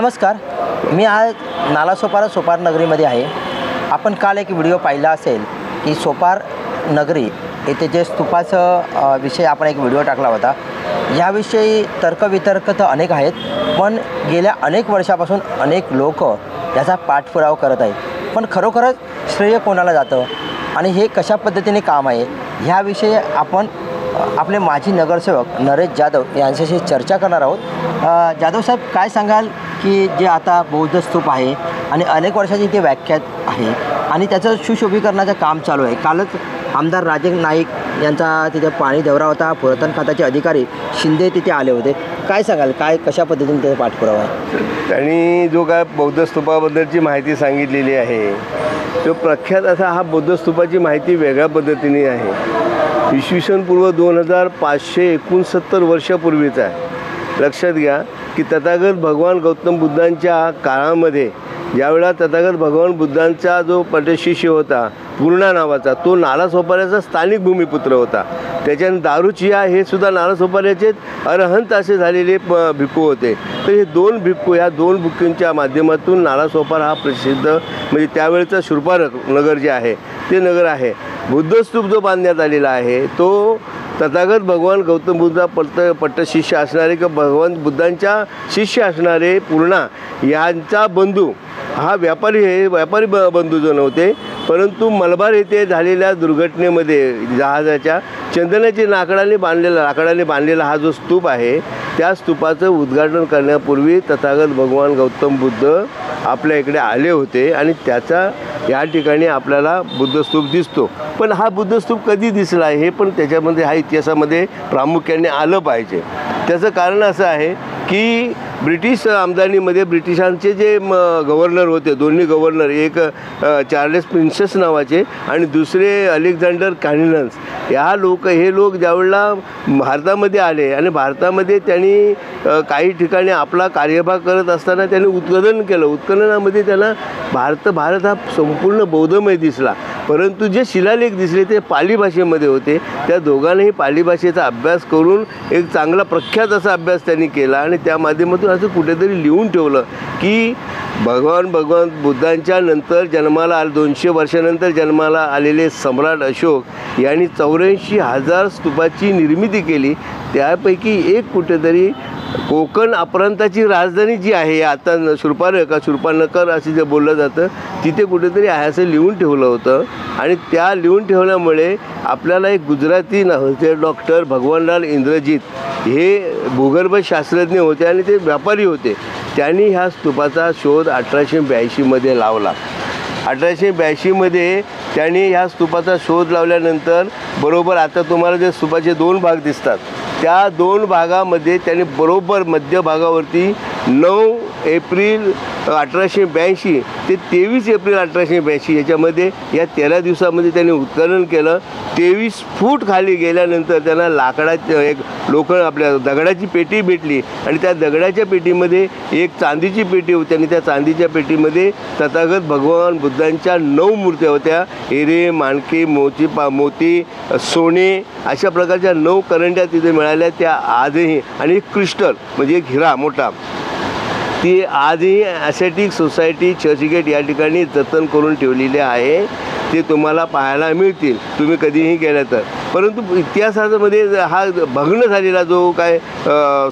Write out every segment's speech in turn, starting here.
नमस्कार, मी आज नालासोपारा सोपार नगरीमध्ये आहे. आपण काल एक व्हिडिओ पाहिला असेल की सोपार नगरी येथे जे स्तूपाचं विषय आपण एक व्हिडिओ टाकला होता. याविषयी तर्कवितर्क तर अनेक आहेत, पण गेल्या अनेक वर्षापासून अनेक लोक याचा पाठपुरावा करत आहेत. पण खरोखरच श्रेय कोणाला जातं आणि हे कशा पद्धतीने काम आहे ह्याविषयी आपण आपले माजी नगरसेवक नरेश जाधव यांच्याशी चर्चा करणार आहोत. जाधव साहेब, काय सांगाल की जे आता बौद्ध स्तूप आहे आणि अनेक वर्षाची ते व्याख्यात आहे आणि त्याचं सुशोभीकरणाचं काम चालू आहे. कालच आमदार राजेश नाईक यांचा तिथे पाणी दौरा होता. पुरातन खात्याचे अधिकारी शिंदे तिथे आले होते. काय सांगाल, काय कशा पद्धतीने त्याचा पाठपुरावा आहे? त्यांनी जो काय बौद्ध स्तूपाबद्दलची माहिती सांगितलेली आहे तो प्रख्यात असा हा बौद्ध स्तूपाची माहिती वेगळ्या पद्धतीने आहे. इसवी सन पूर्व 2569 वर्षापूर्वीचा आहे. लक्षात घ्या की तथागत भगवान गौतम बुद्धांच्या काळामध्ये ज्यावेळेला तथागत भगवान बुद्धांचा जो पटशिष्य होता पूर्णा नावाचा, तो नालासोपाऱ्याचा स्थानिक भूमिपुत्र होता. त्याच्यानं दारुचिया हे सुद्धा नालासोपाऱ्याचेच अरहंत असे झालेले भिक्खू होते. तर हे दोन भिक्खू, ह्या दोन भिक्खूंच्या माध्यमातून नालासोपारा हा प्रसिद्ध म्हणजे त्यावेळेचं शूरपारक नगर जे आहे ते नगर आहे. बुद्धस्तूप जो बांधण्यात आलेला आहे तो तथागत भगवान गौतम बुद्ध पट्टशिष्य असणारे किंवा भगवान बुद्धांच्या शिष्य असणारे पूर्णा यांचा बंधू हा व्यापारी बंधूजन होते. परंतु मलबार येथे झालेल्या दुर्घटनेमध्ये जहाजाच्या चंदनाची लाकडाने बांधलेला हा जो स्तूप आहे त्या स्तूपाचं उद्घाटन करण्यापूर्वी तथागत भगवान गौतम बुद्ध आपल्या इकडे आले होते आणि त्याचा या ठिकाणी आपल्याला बुद्धस्तूप दिसतो. पण हा बुद्धस्तूप कधी दिसला आहे हे पण त्याच्यामध्ये हा इतिहासामध्ये प्रामुख्याने आलं पाहिजे. त्याचं कारण असं आहे की ब्रिटिश आमदानीमध्ये ब्रिटिशांचे जे गव्हर्नर होते, दोन्ही गव्हर्नर, एक चार्लेस प्रिन्सेस नावाचे आणि दुसरे अलेक्झांडर कॅनिनन्स, हे लोक ज्यावेळेला भारतामध्ये आले आणि भारतामध्ये त्यांनी काही ठिकाणी आपला कार्यभाग करत असताना त्यांनी उत्खनन केलं. उत्खननामध्ये त्यांना भारत हा संपूर्ण बौद्धमय दिसला. परंतु जे शिलालेख दिसले ते पाली भाषेमध्ये होते. त्या दोघांनाही पाली भाषेचा अभ्यास करून एक चांगला प्रख्यात असा अभ्यास त्यांनी केला आणि त्या माध्यमातून असं कुठेतरी लिहून ठेवलं की भगवान बुद्धांच्या नंतर 200 वर्षानंतर जन्माला आलेले सम्राट अशोक यांनी 84,000 स्तूपाची निर्मिती केली. त्यापैकी एक कुठेतरी कोकण अपरांताची राजधानी जी आहे आता शूरपानकर असे जे बोललं जातं तिथे कुठेतरी आहे असं लिहून ठेवलं होतं. आणि त्या लिहून ठेवल्यामुळे आपल्याला एक गुजराती होते डॉक्टर भगवानलाल इंद्रजीत, हे भूगर्भशास्त्रज्ञ होते आणि ते व्यापारी होते. त्यांनी ह्या स्तूपाचा शोध 1882 लावला. 1882 त्यांनी ह्या स्तूपाचा शोध लावल्यानंतर बरोबर आता तुम्हाला जे स्तूपाचे 2 भाग दिसतात त्या 2 भागामध्ये त्यांनी बरोबर मध्य भागावरती 9 एप्रिल 1882 ते 23 एप्रिल 1882 याच्यामध्ये या 13 दिवसामध्ये त्यांनी उत्खनन केलं. 23 फूट खाली गेल्यानंतर त्यांना आपल्या दगडाची पेटी भेटली आणि त्या दगडाच्या पेटीमध्ये एक चांदीची पेटी होती आणि त्या चांदीच्या पेटीमध्ये तथागत भगवान बुद्धांच्या 9 मूर्त्या होत्या. हिरे, माणके, मोती, सोने अशा प्रकारच्या 9 करंड्या तिथे मिळाल्या. त्या आजही आणि एक क्रिस्टल म्हणजे एक हिरा मोठा, ती आजही ॲस्थेटिक सोसायटी चर्चगेट या ठिकाणी जतन करून ठेवलेले आहे. ते तुम्हाला पाहायला मिळतील तुम्ही कधीही गेला तर. परंतु इतिहासामध्ये हा भग्न झालेला जो काय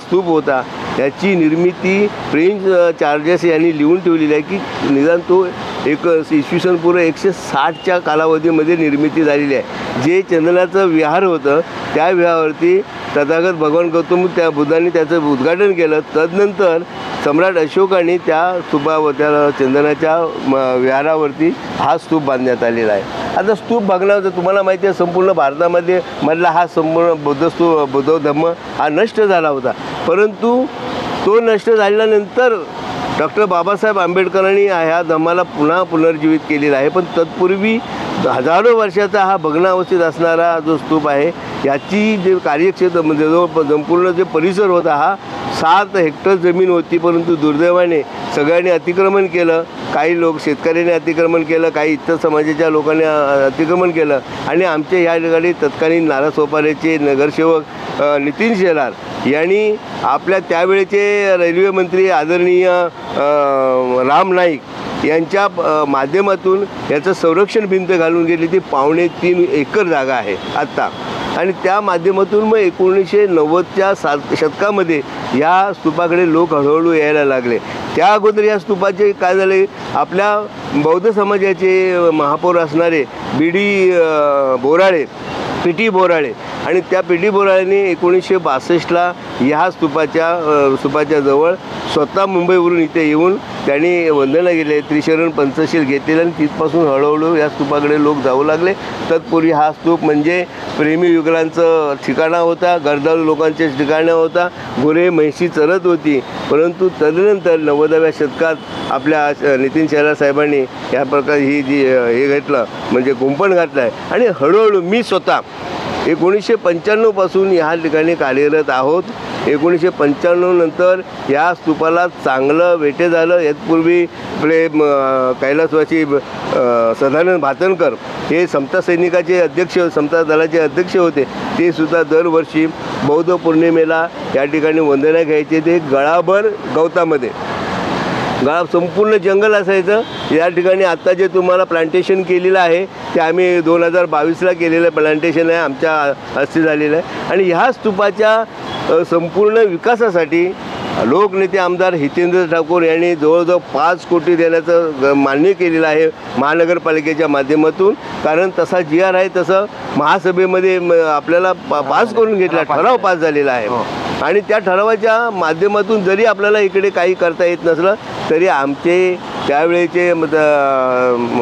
स्तूप होता त्याची निर्मिती फ्रेंच चार्जेस यांनी लिहून ठेवलेली आहे की निदान तो इसवी सन पूर्व 160च्या कालावधीमध्ये निर्मिती झालेली आहे. जे चंदनाचं विहार होतं त्या विहारावरती तथागत भगवान गौतम त्या बुद्धांनी त्याचं उद्घाटन केलं. तदनंतर सम्राट अशोकाने त्या चंदनाच्या विहारावरती हा स्तूप बांधण्यात आलेला आहे. आता स्तूप बघण्याचं तुम्हाला माहिती आहे संपूर्ण भारतामध्ये मधला हा संपूर्ण बौद्ध धम्म हा नष्ट झाला होता. परंतु तो नष्ट झाल्यानंतर डॉक्टर बाबासाहेब आंबेडकरांनी ह्या धम्माला पुनर्जीवित केलेला आहे. पण तत्पूर्वी हजारो वर्षाचा हा भग्नावस्थेत असणारा जो स्तूप आहे याची जे कार्यक्षेत्र म्हणजे जो संपूर्ण जे परिसर होता हा 7 हेक्टर जमीन होती. परंतु दुर्दैवाने सगळ्यांनी अतिक्रमण केलं काही लोक शेतकऱ्यांनी अतिक्रमण केलं, काही इतर समाजाच्या लोकांनी अतिक्रमण केलं आणि आमच्या ह्या ठिकाणी तत्कालीन नालासोपाऱ्याचे नगरसेवक नितीन शेलार यांनी आपल्या त्यावेळेचे रेल्वे मंत्री आदरणीय राम नाईक यांच्या माध्यमातून याचं संरक्षण भिंत घालून गेली. ती 3.25 एकर जागा आहे आत्ता. आणि त्या माध्यमातून मग 1990च्या शतकामध्ये या स्तूपाकडे लोक हळूहळू यायला लागले. त्या अगोदर या स्तूपाचे काय झाले, आपल्या बौद्ध समाजाचे महापौर असणारे पी टी बोराळे आणि त्या पी टी बोराळेने 1962ला ह्या स्तूपाच्या जवळ स्वतः मुंबईवरून इथे येऊन त्यांनी वंदना केले, त्रिशरण पंचशील घेतलेलं आणि तिथपासून हळूहळू या स्तूपाकडे लोक जाऊ लागले. तत्पूर्वी हा स्तूप म्हणजे प्रेमी युगलांचं ठिकाणा होता, गरदाळू लोकांचे ठिकाणं होता, गुरे म्हैशी चरत होती. परंतु तदनंतर 90व्या शतकात आपल्या नितीन शेलार साहेबांनी या प्रकारे हे घेतलं म्हणजे कुंपण घातलं आहे. आणि हळूहळू मी स्वतः 1995 पासून ह्या ठिकाणी कार्यरत आहोत. 1995 नंतर या स्तूपाला चांगलं वेटे झालं. यापूर्वी आपले कैलासवासी सदानंद भातनकर हे समता सैनिकाचे अध्यक्ष, समता दलाचे अध्यक्ष होते. ते सुद्धा दरवर्षी बौद्ध पौर्णिमेला या ठिकाणी वंदना घ्यायचे. ते गळाभर गवतामध्ये संपूर्ण जंगल असायचं. या ठिकाणी आत्ता जे तुम्हाला प्लांटेशन केलेलं आहे ते आम्ही 2022ला केलेलं प्लांटेशन आहे, आमच्या हस्ते झालेलं आहे. आणि ह्या स्तूपाच्या संपूर्ण विकासासाठी लोकनेते आमदार हितेंद्र ठाकूर यांनी जवळजवळ 5 कोटी देण्याचं मान्य केलेलं आहे महानगरपालिकेच्या माध्यमातून. कारण तसा GR आहे, तसं महासभेमध्ये आपल्याला पास करून घेतला, ठराव पास झालेला आहे. आणि त्या ठरावाच्या माध्यमातून जरी आपल्याला इकडे काही करता येत नसलं तरी आमचे त्यावेळेचे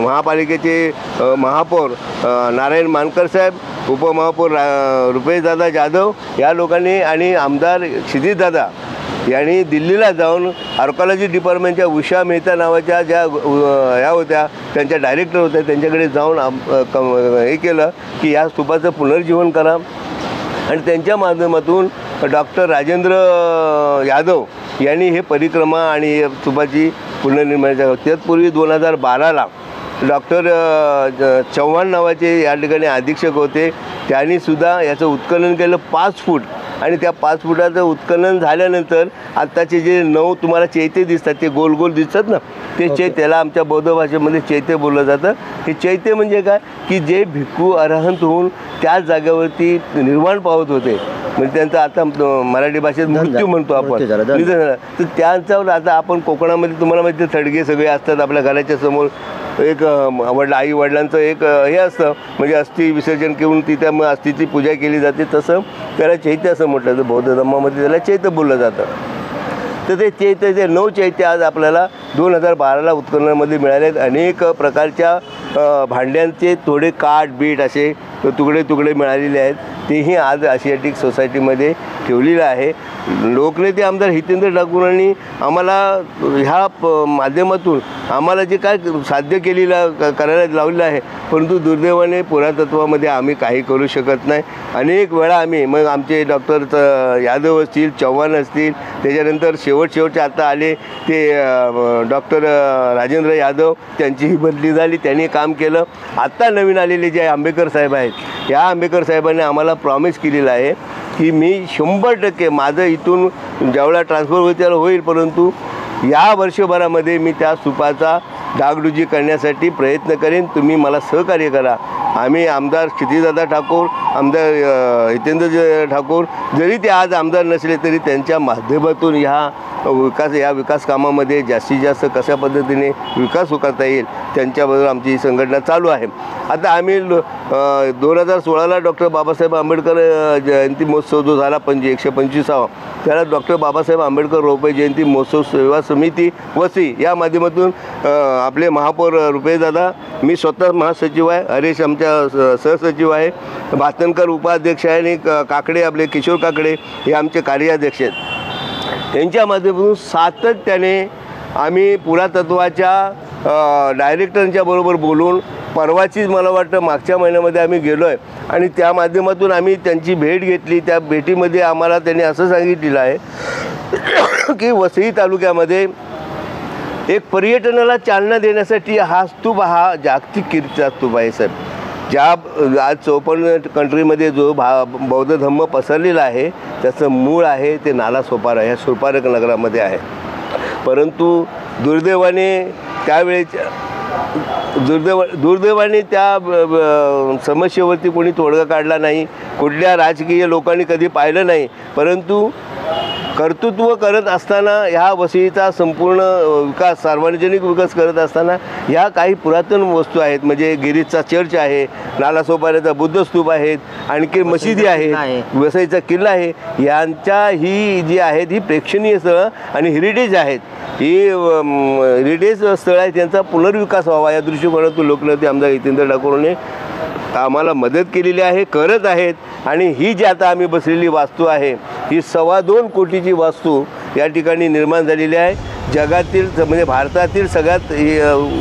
महापालिकेचे महापौर नारायण मानकर साहेब, उपमहापौर रुपेशदादा जाधव या लोकांनी आणि आमदार क्षितिजदादा यांनी दिल्लीला जाऊन आर्कॉलॉजी डिपार्टमेंटच्या उषा मेहता नावाच्या ज्या ह्या होत्या, त्यांच्या डायरेक्टर होत्या, त्यांच्याकडे जाऊन हे केलं की या स्तूपाचं पुनर्जीवन करा. आणि त्यांच्या माध्यमातून डॉक्टर राजेंद्र यादव यांनी हे परिक्रमा आणि स्तूपाची पुनर्निर्माणाच्या त्यापूर्वी 2012ला डॉक्टर चव्हाण नावाचे या ठिकाणी अधीक्षक होते. त्यांनीसुद्धा याचं उत्खनन केलं 5 फूट. आणि त्या 5 फुटाचं उत्खनन झाल्यानंतर आत्ताचे जे 9 तुम्हाला चैत्य दिसतात, ते गोल गोल दिसतात ना, ते चैत्याला आमच्या बौद्ध भाषेमध्ये चैत्य बोललं जातं. हे चैत्य म्हणजे काय की जे भिक्खू अरहंत होऊन त्याच जागेवरती निर्वाण पावत होते, म्हणजे त्यांचा आता मराठी भाषेत मृत्यू म्हणतो आपण, तर त्यांच्यावर आता आपण कोकणामध्ये तुम्हाला माहिती थडगे सगळे असतात आपल्या घराच्या समोर. एक आई वडिलांचं एक हे असतं म्हणजे अस्थि विसर्जन करून तिथे मग अस्थिची पूजा केली जाते. तसं त्याला चैत्य असं म्हटलं जातं. बौद्ध धर्मामध्ये त्याला चैत्य बोललं जातं. तर ते चैत्य, ते 9 चैत्य आज आपल्याला 2012ला उत्खननामध्ये मिळाले आहेत. अनेक प्रकारच्या भांड्यांचे थोडे काठ बीट असे तुकडे मिळालेले आहेत. तेही आज आशियाटिक सोसायटीमध्ये ठेवलेलं आहे. लोकनेते आमदार हितेंद्र ठाकूरांनी आम्हाला ह्या माध्यमातून आम्हाला जे काय साध्य करायला लावलेलं आहे, परंतु दुर्दैवाने पुरातत्वामध्ये आम्ही काही करू शकत नाही. अनेक वेळा आम्ही मग आमचे डॉक्टर यादव असतील, चव्हाण असतील, त्याच्यानंतर शेवटचे आता आले ते डॉक्टर राजेंद्र यादव, त्यांचीही बदली झाली, त्यांनी काम केलं. आत्ता नवीन आलेले जे आंबेकर साहेब आहेत, या आंबेकर साहेबांनी आम्हाला प्रॉमिस केलेलं आहे की मी 100% माझं इथून ज्यावेळेला ट्रान्सफर होईल त्याला होईल, परंतु या वर्षभरामध्ये मी त्या स्तूपाचा डागडुजी करण्यासाठी प्रयत्न करेन. तुम्ही मला सहकार्य करा. आम्ही आमदार क्षितिजदादा ठाकूर, आमदार हितेंद्र ठाकूर जरी ते आज आमदार नसले तरी त्यांच्या माध्यमातून या विकास कामामध्ये जास्तीत जास्त कशा पद्धतीने विकास करता येईल त्यांच्याबरोबर आमची ही संघटना चालू आहे. आता आम्ही 2016ला डॉक्टर बाबासाहेब आंबेडकर जयंती महोत्सव जो झाला 125वा, त्याला डॉक्टर बाबासाहेब आंबेडकर रोपे जयंती महोत्सव सेवा समिती वसी या माध्यमातून आपले महापौर रुपेशदादा, मी स्वतः महासचिव आहे, हरेश आमच्या सहसचिव आहे, भातनकर उपाध्यक्ष आहे आणि काकडे आपले किशोर काकडे हे आमचे कार्याध्यक्ष आहेत. त्यांच्या माध्यमातून सातत्याने आम्ही पुरातत्वाच्या डायरेक्टरांच्या बरोबर बोलून परवाचीच मला वाटतं मागच्या महिन्यामध्ये आम्ही गेलो आहे आणि त्या माध्यमातून आम्ही त्यांची भेट घेतली. त्या भेटीमध्ये आम्हाला त्यांनी असं सांगितलेलं आहे की वसई तालुक्यामध्ये एक पर्यटनाला चालना देण्यासाठी हा स्तूप हा जागतिक कीर्तीचा स्तूप आहे सर. ज्या आज 54 कंट्रीमध्ये जो बौद्ध धम्म पसरलेला आहे त्याचं मूळ आहे ते नालासोपारा ह्या सुपारक नगरामध्ये आहे. परंतु दुर्दैवाने दुर्दैवाने त्या समस्येवरती कोणी तोडगा काढला नाही, कुठल्या राजकीय लोकांनी कधी पाहिलं नाही. परंतु कर्तृत्व करत असताना ह्या वसईचा संपूर्ण विकास सार्वजनिक विकास करत असताना ह्या काही पुरातन वस्तू आहेत. म्हणजे गिरीजचा चर्च आहे, नालासोपाऱ्याचा बुद्ध स्तूप आहेत, आणखी मशिदी आहे, वसईचा किल्ला आहे. यांच्या ही जी आहेत ही प्रेक्षणीय स्थळं आणि हेरिटेज आहेत. ही हेरिटेज स्थळं आहेत, त्यांचा पुनर्विकास व्हावा या दृष्टिकोनातून लोकनेते आमदार हितेंद्र ठाकूरने आम्हाला मदत केलेली आहे, करत आहेत. आणि ही जी आता आम्ही बसलेली वास्तू आहे ही 2.25 कोटीची वास्तू या ठिकाणी निर्माण झालेली आहे. जगातील म्हणजे भारतातील सगळ्यात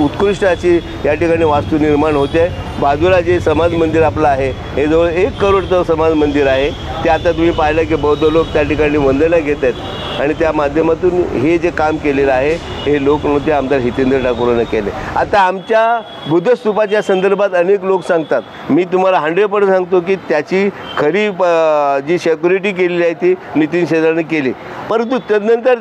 उत्कृष्ट अशी या ठिकाणी वास्तू निर्माण होते आहे. बाजूला जे समाज मंदिर आपलं आहे हे जवळ 1 करोडचं समाज मंदिर आहे. ते आता तुम्ही पाहिलं की बौद्ध लोक त्या ठिकाणी वंदना घेत आहेत आणि त्या माध्यमातून हे जे काम केलेलं आहे हे लोकनेते आमदार हितेंद्र ठाकूरने केले. आता आमच्या बुद्ध स्तूपाच्या संदर्भात अनेक लोक सांगतात, मी तुम्हाला 100% सांगतो की त्याची खरी जी सिक्युरिटी केलेली आहे ती नितीन शेजारने केली. परंतु त्यानंतर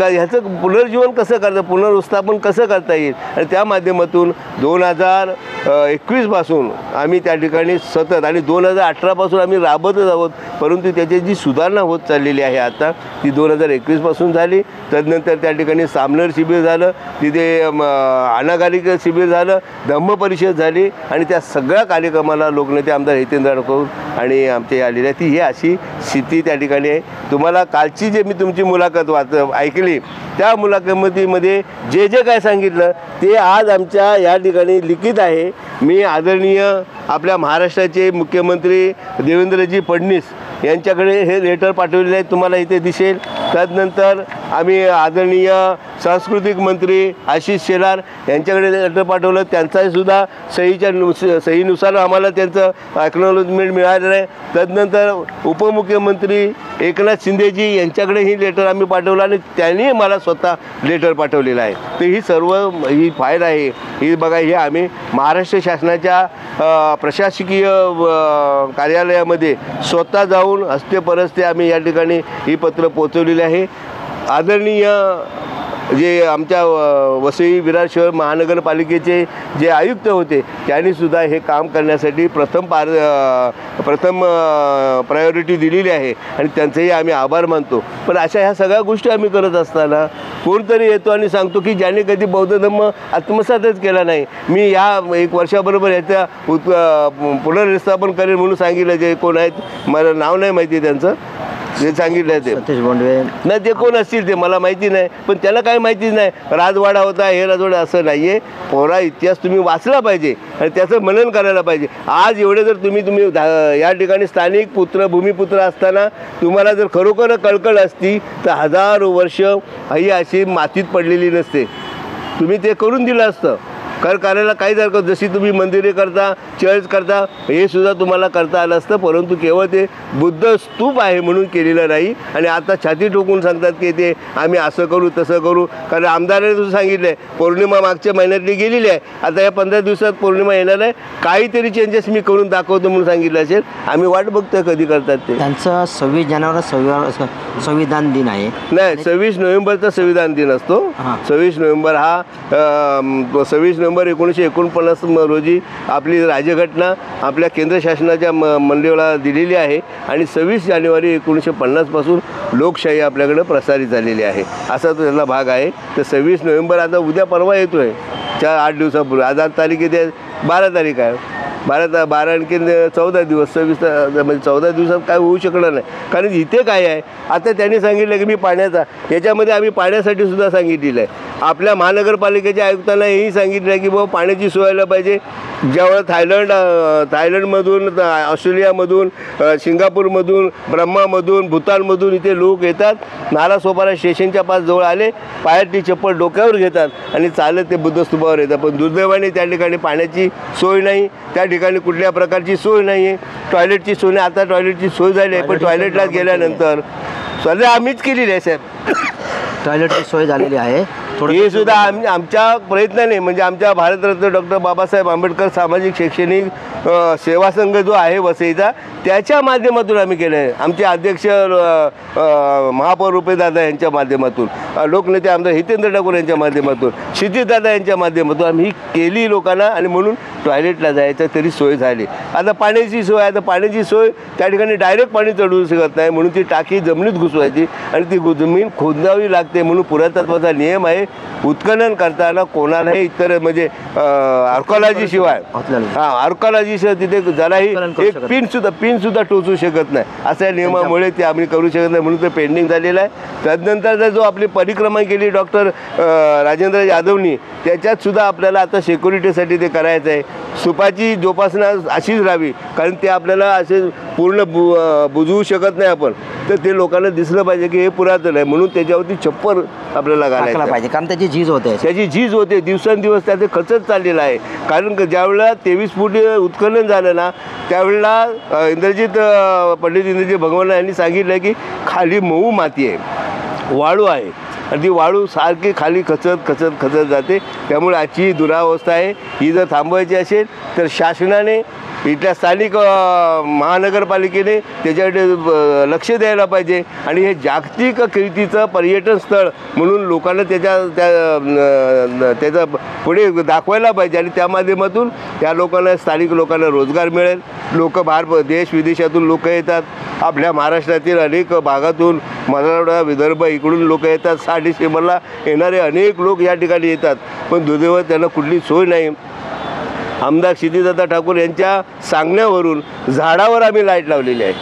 ह्याचं पुनर्जीवन कसं करता, पुनरुत्थापन कसं करता येईल आणि त्या माध्यमातून 2021पासून आम्ही त्या ठिकाणी सतत आणि 2018पासून आम्ही राबतच आहोत. परंतु त्याची जी सुधारणा होत चाललेली आहे आता ती 2021पासून झाली. तदनंतर त्या ठिकाणी सामनर शिबिर झालं, तिथे अनागारिक शिबिर झालं, धम्म परिषद झाली आणि त्या सगळ्या कार्यक्रमाला लोकनेते आमदार हितेंद्र ठाकूर आणि आमचे आलेले आहे. ती ही अशी स्थिती त्या ठिकाणी आहे. तुम्हाला कालची जे मी तुमची मुलाखत ऐकली त्या मुलाखतीमध्ये जे जे काय सांगितलं ते आज आमच्या या ठिकाणी लिखित आहे. मी आदरणीय आपल्या महाराष्ट्राचे मुख्यमंत्री देवेंद्रजी फडणवीस यांच्याकडे हे लेटर पाठवलेले आहे, तुम्हाला इथे दिसेल. त्यानंतर आम्ही आदरणीय सांस्कृतिक मंत्री आशिष शेलार यांच्याकडे लेटर पाठवलं, त्यांचासुद्धा सहीनुसार आम्हाला त्यांचं ॲक्नॉलेजमेंट मिळालेलं आहे. त्यानंतर उपमुख्यमंत्री एकनाथ शिंदेजी यांच्याकडे ही लेटर आम्ही पाठवलं आणि त्यांनी मला स्वतः लेटर पाठवलेलं आहे. तर ही सर्व ही फाईल आहे ही बघा, ही आम्ही महाराष्ट्र शासनाच्या प्रशासकीय कार्यालयामध्ये स्वतः जाऊन हस्ते आम्ही या ठिकाणी ही पत्र पोचवलेली आहे. आदरणीय जे आमच्या वसई विरार शहर महानगरपालिकेचे जे आयुक्त होते त्यांनीसुद्धा हे काम करण्यासाठी प्रथम प्रायोरिटी दिलेली आहे आणि त्यांचेही आम्ही आभार मानतो. पण अशा ह्या सगळ्या गोष्टी आम्ही करत असताना कोणतरी येतो आणि सांगतो की ज्याने कधी बौद्ध धम्म आत्मसातच केला नाही, मी या 1 वर्षाबरोबर याचा पुनर्स्थापन करेल म्हणून सांगितलं. जे कोण आहेत मला नाव नाही माहिती त्यांचं, जे सांगितलं ते सतीश बोंडवे नाही, ते कोण असतील ते मला माहिती नाही. पण त्याला काही माहितीच नाही. राजवाडा होता हे राजवाडा असं नाही आहे. पोरा इतिहास तुम्ही वाचला पाहिजे आणि त्याचं मनन करायला पाहिजे. आज एवढे जर तुम्ही या ठिकाणी स्थानिक भूमिपुत्र असताना तुम्हाला जर खरोखर कळकळ असती तर 1000 वर्ष ही अशी मातीत पडलेली नसते. तुम्ही ते करून दिलं असतं. करायला काही हरकत, जशी तुम्ही मंदिरे करता, चर्च करता, हे सुद्धा तुम्हाला करता आलं असतं. परंतु केवळ ते बुद्ध स्तूप आहे म्हणून केलेलं नाही. आणि आता छाती ठोकून सांगतात की ते आम्ही असं करू तसं करू. कारण आमदाराने तुझं सांगितलं आहे पौर्णिमा मागच्या महिन्यातली गेलेली आहे, आता या 15 दिवसात पौर्णिमा येणार आहे, काहीतरी चेंजेस मी करून दाखवतो म्हणून सांगितलं असेल. आम्ही वाट बघतोय कधी करतात ते. त्यांचं 26 जानेवारी संविधान दिन आहे. नाही, 26 नोव्हेंबरचा संविधान दिन असतो. 26 नोव्हेंबर हा 26 नोव्हेंबर 1949 रोजी आपली राज्यघटना आपल्या केंद्र शासनाच्या मंडळाला दिलेली आहे आणि 26 जानेवारी 1950 पासून लोकशाही आपल्याकडे प्रसारित झालेली आहे, असा तो त्याला भाग आहे. तर 26 नोव्हेंबर आता उद्या परवा येतो आहे, 8 दिवसापूर्वी. आज तारीख येते 12 तारीख आहे. 12 आणखी 14 दिवस, 26 म्हणजे 14 दिवसात काय होऊ शकणार नाही. कारण इथे काय आहे, आता त्यांनी सांगितलं की मी पाण्याचा, याच्यामध्ये आम्ही पाण्यासाठी सुद्धा सांगितलेलं आहे. आपल्या महानगरपालिकेच्या आयुक्तांना हेही सांगितलं आहे की बाबा पाण्याची सोय व्हायला पाहिजे. ज्यावेळेला थायलंडमधून, ऑस्ट्रेलियामधून, सिंगापूरमधून, ब्रह्मामधून, भूतानमधून इथे लोक येतात, नालासोपारा स्टेशनच्या पास जवळ आले, पायातली चप्पल डोक्यावर घेतात आणि चालत ते बुद्ध स्तूपावर येतात. पण दुर्दैवाने त्या ठिकाणी पाण्याची सोय नाही, त्या ठिकाणी कुठल्या प्रकारची सोय नाही आहे, टॉयलेटची सोय नाही. आता टॉयलेटची सोय झाली आहे, पण टॉयलेटला गेल्यानंतर सध्या आम्हीच केलेली आहे साहेब. टॉयलेटची सोय झालेली आहे. हे सुद्धा आमच्या प्रयत्नाने म्हणजे आमच्या भारतरत्न डॉक्टर बाबासाहेब आंबेडकर सामाजिक शैक्षणिक सेवा संघ जो आहे वसईचा त्याच्या माध्यमातून आम्ही केलं आहे. आमचे अध्यक्ष महापौर रुपेदादा यांच्या माध्यमातून, लोकनेते आमदार हितेंद्र ठाकूर यांच्या माध्यमातून, क्षितिजदादा यांच्या माध्यमातून आम्ही ही केली लोकांना. आणि म्हणून टॉयलेटला जायचं तरी सोय झाली. आता पाण्याची सोय, आता पाण्याची सोय त्या ठिकाणी डायरेक्ट पाणी चढवू शकत नाही म्हणून ती टाकी जमिनीत घुसवायची आणि ती जमीन खोदावी लागते. म्हणून पुरातत्वाचा नियम आहे उत्खनन करताना कोणालाही इतर म्हणजे आर्कॉलॉजी शिवाय आर्कॉलॉजी शिवाय तिथे जराही एक पिन सुद्धा टोचू शकत नाही. अशा नियमामुळे ते आम्ही करू शकत नाही म्हणून ते पेंडिंग झालेलं आहे. त्यानंतरचा जो आपली परिक्रमा केली डॉक्टर राजेंद्र यादवनी त्याच्यात सुद्धा आपल्याला आता सिक्युरिटीसाठी ते करायचं आहे. स्तूपाची जोपासना अशीच राहावी कारण ते आपल्याला असे पूर्ण बुजवू शकत नाही आपण. तर ते लोकांना दिसलं पाहिजे की हे पुरातन आहे म्हणून त्याच्यावरती छप्पर आपल्याला घालायला पाहिजे कारण त्याची झीज होते दिवसेंदिवस त्याचे खचत चाललेलं आहे. कारण ज्यावेळेला 23 फूट उत्खनन झालं ना त्यावेळेला पंडित इंद्रजित भगवान यांनी सांगितलं की खाली मऊ माती आहे, वाळू आहे आणि ती वाळू सारखी खाली खचत जाते. त्यामुळे आजची ही दुरावस्था आहे. ही जर थांबवायची असेल तर शासनाने इथल्या स्थानिक महानगरपालिकेने त्याच्याकडे लक्ष द्यायला पाहिजे आणि हे जागतिक कीर्तीचं पर्यटन स्थळ म्हणून लोकांना त्याचा पुढे दाखवायला पाहिजे आणि त्या माध्यमातून त्या लोकांना स्थानिक लोकांना रोजगार मिळेल. लोक बाहेर देश विदेशातून लोक येतात. आपल्या महाराष्ट्रातील अनेक भागातून मराठवाडा विदर्भ इकडून लोक येतात. 6 डिसेंबरला येणारे अनेक लोक या ठिकाणी येतात पण दुर्दैवाने त्यांना कुठली सोय नाही. आमदार क्षितिजदादा ठाकूर यांच्या सांगण्यावरून झाडावर आम्ही लाईट लावलेली आहे.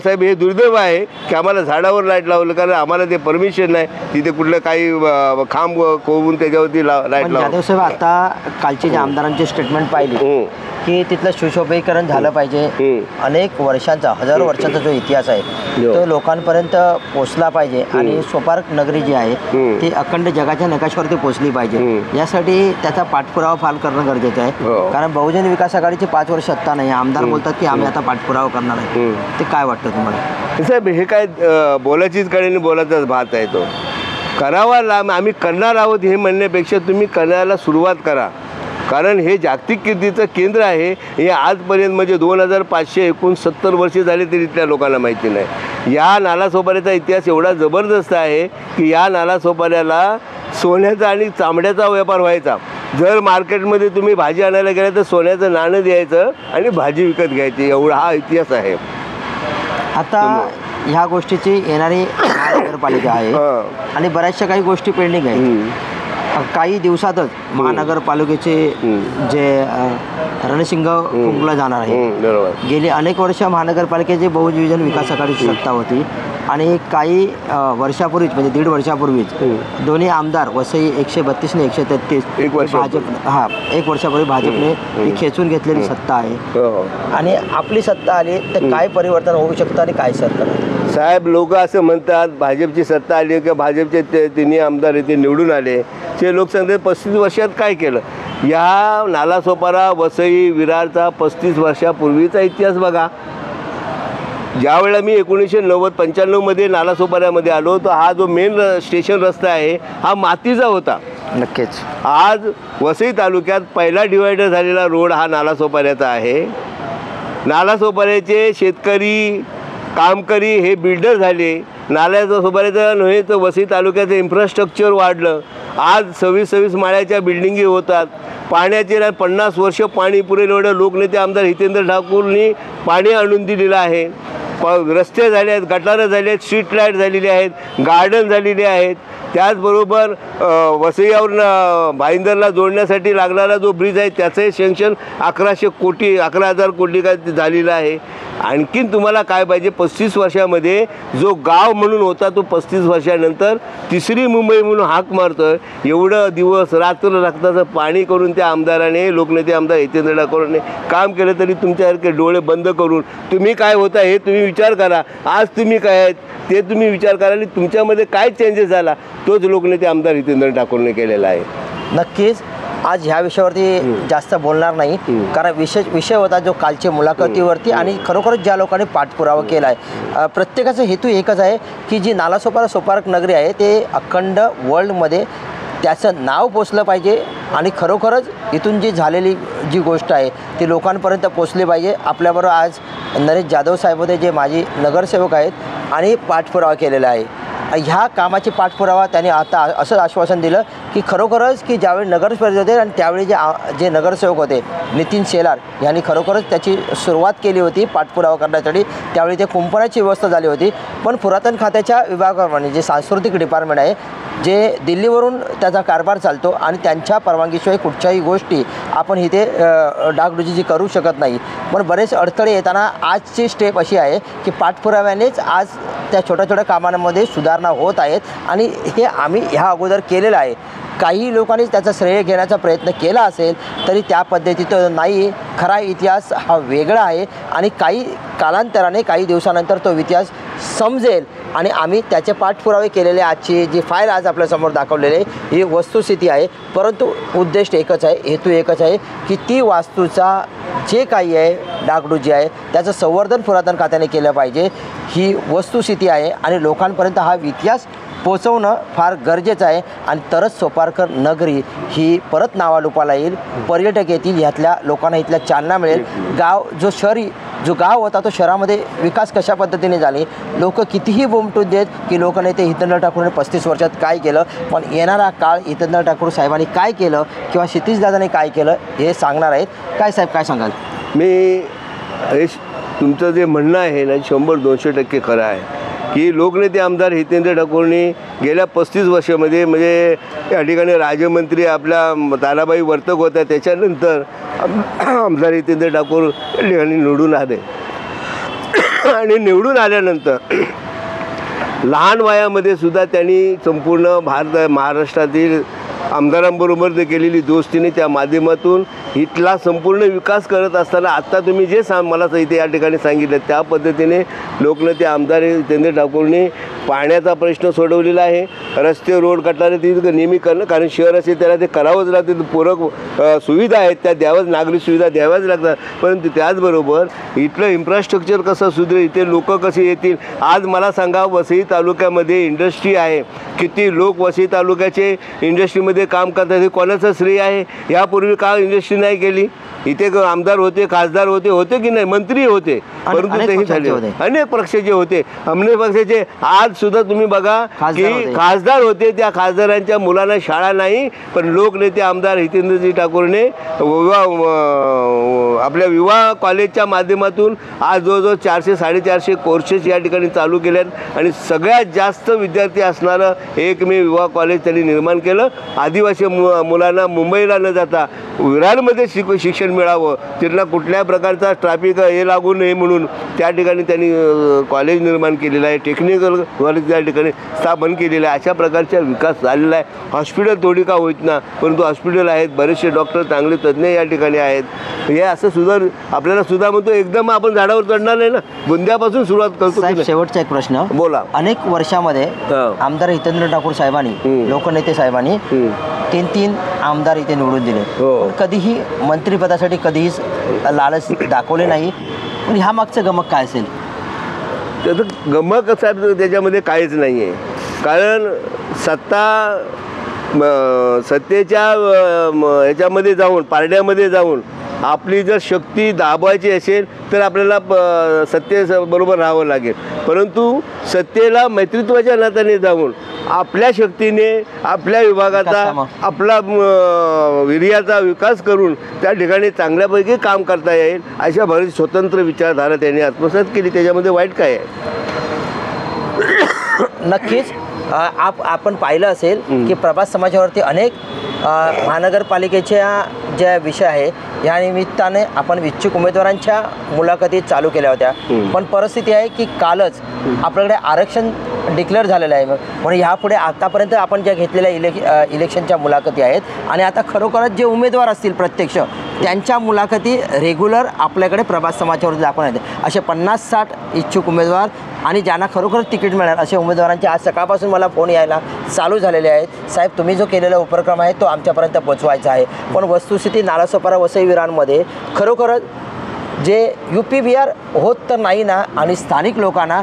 साहेब हे दुर्दैव आहे की आम्हाला झाडावर लाईट लावलं कारण आम्हाला ते परमिशन नाही तिथे कुठलं काही खांब कोवून त्याच्यावरती लाईट लावलं. साहेब आता कालचे जे आमदारांचे स्टेटमेंट पाहिले की तिथलं सुशोभीकरण झालं पाहिजे. अनेक वर्षांचा हजारो वर्षांचा जो इतिहास आहे तो लोकांपर्यंत पोचला पाहिजे आणि सोपार नगरी जी आहे ती अखंड जगाच्या नकाशावरती पोचली पाहिजे. यासाठी त्याचा पाठपुरावा फार करणं गरजेचं आहे कारण बहुजन विकास आघाडीची 5 वर्ष सत्ता नाही. आमदार बोलतात की आम्ही आता पाठपुरावा करणार आहे. ते काय वाटतं तुम्हाला? साहेब हे काय बोलायचीच कडेने बोलायचाच भात आहे. तो करावा आम्ही करणार आहोत हे म्हणण्यापेक्षा तुम्ही करण्याला सुरुवात करा कारण हे जागतिक कीर्तीचं केंद्र आहे. हे आजपर्यंत म्हणजे 2569 वर्षे झाले तरी इथल्या लोकांना माहिती नाही. या नालासोपाऱ्याचा इतिहास एवढा जबरदस्त आहे की या नालासोपाऱ्याला सोन्याचा आणि चामड्याचा व्यापार व्हायचा. जर मार्केटमध्ये तुम्ही भाजी आणायला गेला तर सोन्याचं नाणं द्यायचं आणि भाजी विकत घ्यायची एवढा हा इतिहास आहे. आता ह्या गोष्टीची येणारी महानगरपालिका आहे आणि बऱ्याचशा काही गोष्टी पेंडिंग आहेत. काही दिवसातच महानगरपालिकेचे जे रणशिंग फुंकलं जाणार आहे. गेली अनेक वर्ष महानगरपालिकेची बहुजन विकास आघाडीची सत्ता होती आणि काही वर्षापूर्वीच म्हणजे 1.5 वर्षापूर्वीच दोन्ही आमदार वसई 132 आणि 133 भाजप 1 वर्षापूर्वी भाजपने ही खेचून घेतलेली सत्ता आहे आणि आपली सत्ता आली तर काय परिवर्तन होऊ शकतं आणि काय सरकार? साहेब लोक असं म्हणतात भाजपची सत्ता आली किंवा भाजपचे तिन्ही आमदार इथे निवडून आले ते लोक सांगतात 35 वर्षात काय केलं. या नालासोपारा वसई विरारचा 35 वर्षापूर्वीचा इतिहास बघा. ज्यावेळेला मी 1990-95 नालासोपाऱ्यामध्ये आलो तर हा जो मेन स्टेशन रस्ता आहे हा मातीचा होता. नक्कीच आज वसई तालुक्यात पहिला डिवायडर झालेला रोड हा नालासोपाऱ्याचा आहे. नालासोपाऱ्याचे शेतकरी कामकरी हे बिल्डर झाले. नाल्याचं सोपाऱ्याचं नव्हे तर वसई तालुक्याचं इन्फ्रास्ट्रक्चर वाढलं. आज 26 माळ्याच्या बिल्डिंगी होतात. पाण्याचे 50 वर्ष पाणी पुरेल एवढं लोकनेते आमदार हितेंद्र ठाकूरनी पाणी आणून दिलेलं आहे. रस्ते झाले आहेत, गटारं झाले आहेत, स्ट्रीट लाईट झालेले आहेत, गार्डन झालेले आहेत. त्याचबरोबर वसईवरून भाईंदरला जोडण्यासाठी लागणारा जो ब्रिज आहे त्याचंही सँक्शन 11,000 कोटी काय झालेलं आहे. आणखीन तुम्हाला काय पाहिजे? 35 वर्षामध्ये जो गाव म्हणून होता तो 35 वर्षानंतर तिसरी मुंबई म्हणून हाक मारतोय. एवढं दिवस रात्र रक्ताचं पाणी करून त्या आमदाराने लोकनेते आमदार हितेंद्र ठाकूरने काम केलं तरी तुमच्यासारखे डोळे बंद करून तुम्ही काय होता हे तुम्ही विचार करा. आज तुम्ही काय आहेत ते तुम्ही विचार करा आणि तुमच्यामध्ये काय चेंजेस झाला तोच लोकनेते आमदार हितेंद्र ठाकूरने केलेला आहे. नक्कीच आज ह्या विषयावरती जास्त बोलणार नाही, कारण विषय होता जो कालच्या मुलाखतीवरती आणि खरोखरच ज्या लोकांनी पाठपुरावा केला आहे. प्रत्येकाचा हेतू एकच आहे की जी नालासोपारा सोपारक नगरी आहे ते अखंड वर्ल्डमध्ये त्याचं नाव पोचलं पाहिजे आणि खरोखरच इथून जी झालेली जी गोष्ट आहे ती लोकांपर्यंत पोचली पाहिजे. आपल्याबरोबर आज नरेश जाधव साहेब होते, जे माजी नगरसेवक आहेत आणि पाठपुरावा केलेला आहे. ह्या कामाची पाठपुरावा त्यांनी आता असं आश्वासन दिलं की खरोखरच की ज्यावेळी नगरपरिषद होते आणि त्यावेळी जे नगरसेवक होते नितीन शेलार यांनी खरोखरच त्याची सुरुवात केली होती पाठपुरावा करण्यासाठी. त्यावेळी ते कुंपणाची व्यवस्था झाली होती, पण पुरातन खात्याच्या विभागाप्रमाणे जे सांस्कृतिक डिपार्टमेंट आहे जे दिल्लीवरून त्याचा कारभार चालतो आणि त्यांच्या परवानगीशिवाय कुठच्याही गोष्टी आपण इथे डागडुजी करू शकत नाही. पण बरेच अडथळे येताना आजची स्टेप अशी आहे की पाठपुराव्यानेच आज त्या छोट्या छोट्या कामांमध्ये सुधारणा होत आहेत आणि हे आम्ही ह्या अगोदर केलेलं आहे. काही लोकांनी त्याचा श्रेय घेण्याचा प्रयत्न केला असेल तरी त्या पद्धतीचं नाही. खरा इतिहास हा वेगळा आहे आणि काही कालांतराने काही दिवसानंतर तो इतिहास समजेल आणि आम्ही त्याचे पाठपुरावे केलेले आजची जी फाईल आज आपल्यासमोर दाखवलेली आहे ही वस्तुस्थिती आहे. परंतु उद्देश एकच आहे, हेतू एकच आहे की ती वास्तूचा जे काही आहे डागडुजी आहे त्याचं संवर्धन पुरातन खात्याने केलं पाहिजे. ही वस्तुस्थिती आहे आणि लोकांपर्यंत हा इतिहास पोचवणं फार गरजेचं आहे आणि तरच सोपारकर नगरी ही परत नावारूपाला येईल. पर्यटक येतील, ह्यातल्या लोकांना इथल्या चालना मिळेल. जो गाव होता तो शहरामध्ये विकास कशा पद्धतीने झाले, लोक कितीही बोमटून देत की लोकनेते हितेंद्र ठाकूरने 35 वर्षात काय केलं, पण येणारा काळ हितेंद्र ठाकूर साहेबांनी काय केलं किंवा क्षितिजदादांनी काय केलं हे सांगणार आहेत. काय साहेब काय सांगाल? मी तुमचं जे म्हणणं आहे ना 100-200% खरं आहे की लोकनेते आमदार हितेंद्र ठाकूरनी गेल्या 35 वर्षामध्ये म्हणजे या ठिकाणी राज्यमंत्री आपल्या ताराबाई वर्तक होत्या, त्याच्यानंतर आमदार हितेंद्र ठाकूर या ठिकाणी निवडून आले आणि निवडून आल्यानंतर लहान वयामध्ये सुद्धा त्यांनी संपूर्ण महाराष्ट्रातील आमदारांबरोबर ते केलेली दोस्तीने त्या माध्यमातून इथला संपूर्ण विकास करत असताना आत्ता तुम्ही जे मला इथे या ठिकाणी सांगितलं त्या पद्धतीने लोकनेते आमदार हितेंद्र ठाकूरने पाण्याचा प्रश्न सोडवलेला आहे. रस्ते रोड कटणारे ती नेहमी करणं, कारण शहर असेल त्याला ते करावंच लागतं. पूरक सुविधा आहेत त्या द्यावंच, नागरिक सुविधा द्याव्याच लागतात. परंतु त्याचबरोबर इथलं इन्फ्रास्ट्रक्चर कसं सुधरेल, इथे लोक कसे येतील. आज मला सांगा वसई तालुक्यामध्ये इंडस्ट्री आहे, किती लोक वसई तालुक्याचे इंडस्ट्रीमध्ये काम करतात, हे कोणाचं श्रेय आहे? यापूर्वी का इंडस्ट्री नाही केली? इथे आमदार होते, खासदार होते की नाही, मंत्री होते, परंतु तेही झाले अनेक पक्षाचे होते. अनेक पक्षाचे आज सुद्धा तुम्ही बघा की खासदार होते, त्या खासदारांच्या मुलांना शाळा नाही, पण लोकनेते आमदार हितेंद्रजी ठाकूरने आपल्या विवाह कॉलेजच्या माध्यमातून आज जवळजवळ 400-450 कोर्सेस या ठिकाणी चालू केले आहेत आणि सगळ्यात जास्त विद्यार्थी असणारं एकमेव विवाह कॉलेज त्यांनी निर्माण केलं. आदिवासी मुलांना मुंबईला न जाता विरारमध्ये शिक्षण मिळावं, तिथला कुठल्याही प्रकारचा ट्रॅफिक हे लागू नये म्हणून त्या ठिकाणी त्यांनी कॉलेज निर्माण केलेलं आहे. टेक्निकल कॉलेज त्या ठिकाणी स्थापन केलेलं आहे. अशा प्रकारचा विकास झालेला आहे. हॉस्पिटल थोडी का होत ना, परंतु हॉस्पिटल आहेत, बरेचसे डॉक्टर चांगले तज्ज्ञ या ठिकाणी आहेत. हे असं आपल्याला सुद्धा म्हणतो एकदम आपण झाडावर चढणार नाही ना, बुंद्यापासून सुरुवात करतो. शेवटचा एक प्रश्न बोला. अनेक वर्षामध्ये आमदार हितेंद्र ठाकूर साहेबांनी, लोकनेते साहेबांनी 3 आमदार इथे निवडून दिले, कधीही मंत्रिपदासाठी कधीही लालच दाखवले नाही. पण ह्या मागचं गमक काय असेल? त्याचं गमक असं त्याच्यामध्ये काहीच नाही आहे. कारण सत्तेच्या ह्याच्यामध्ये जाऊन, पारड्यामध्ये जाऊन आपली जर शक्ती दाबायची असेल तर आपल्याला सत्तेबरोबर राहावं लागेल. परंतु सत्तेला मैत्रित्वाच्या नात्याने जाऊन आपल्या शक्तीने आपल्या विभागाचा, आपला एरियाचा विकास करून त्या ठिकाणी चांगल्यापैकी काम करता येईल अशा बरीच स्वतंत्र विचारधारा त्यांनी आत्मसात केली. त्याच्यामध्ये वाईट काय आहे? नक्कीच आपण पाहिलं असेल की प्रभास समाजावरती अनेक महानगरपालिकेच्या ज्या विषय आहे या निमित्ताने आपण इच्छुक उमेदवारांच्या मुलाखती चालू केल्या होत्या. पण परिस्थिती आहे की कालच आपल्याकडे आरक्षण डिक्लेअर झालेलं आहे. म्हणून ह्यापुढे आतापर्यंत आपण ज्या घेतलेल्या इलेक्शनच्या मुलाखती आहेत आणि आता खरोखरच जे उमेदवार असतील प्रत्यक्ष त्यांच्या मुलाखती रेग्युलर आपल्याकडे प्रभास समाजावरती दाखवण्यात येते. असे 50-60 इच्छुक उमेदवार आणि ज्यांना खरोखरच तिकीट मिळेल असे उमेदवारांचे आज सकाळपासून मला फोन यायला चालू झालेले आहेत. साहेब, तुम्ही जो केलेला उपक्रम आहे तो आमच्यापर्यंत पोचवायचा आहे. पण वस्तुस्थिती नालासोपारा वसई विरारांमध्ये खरोखरच जे UP बिहार होत तर नाही ना, आणि स्थानिक लोकांना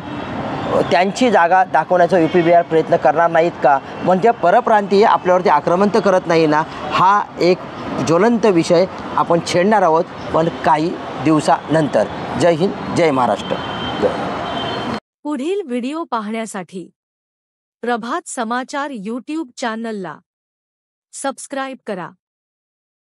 त्यांची जागा दाखवण्याचा UP बिहार प्रयत्न करणार नाहीत का? म्हणजे परप्रांतीय आपल्यावरती आक्रमण तर करत नाही ना? हा एक ज्वलंत विषय आपण छेडणार आहोत, पण काही दिवसानंतर. जय हिंद, जय महाराष्ट्र. पुढील व्हिडिओ पाहण्यासाठी प्रभात समाचार YouTube चॅनलला सबस्क्राईब करा.